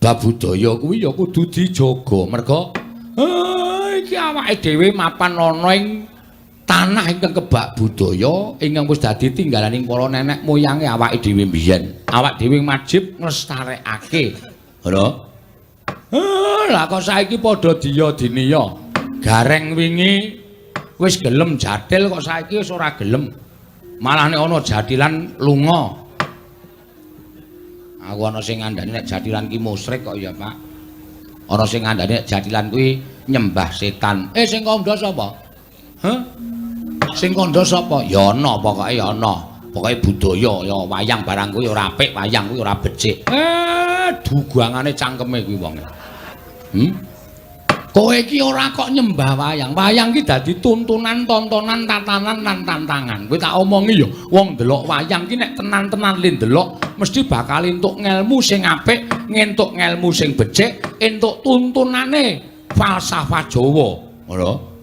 nyembah budaya kuwi ya kudu dijaga merga iki awake dhewe mapan ana ing tanah ingkang kebak budaya ingkang wis dadi tinggalaning para nenek moyange awake dhewe mbiyen. Awak dhewe wajib nglestarekake. Ngono. Lah kok saiki padha diya diniya. Gareng wingi wis gelem jadil kok saiki wis ora gelem. Malah nek ana jadilan lunga. Aku ana sing ngandani nek jadilan ki musyrik kok ya, Pak. Ana sing ngandani nek jadilan kuwi nyembah setan. Sing kandha sapa? Hah? Sing kandha sapa? Ya ana pokoke ya ana. Pokoke budaya ya wayang barang kuwi ora apik, wayang kuwi ora becik. Dugangane cangkeme kuwi wong. Kowe iki ora kok nyembah wayang. Wayang ki dadi tuntunan, tontonan, tatanan lan tantangan. Kowe tak omongi ya, wong ndelok wayang ki nek tenan-tenan le ndelok mesti bakal entuk ngelmu sing apik, ngentuk ngelmu sing becik, entuk tuntunane falsafah Jawa. Ngono.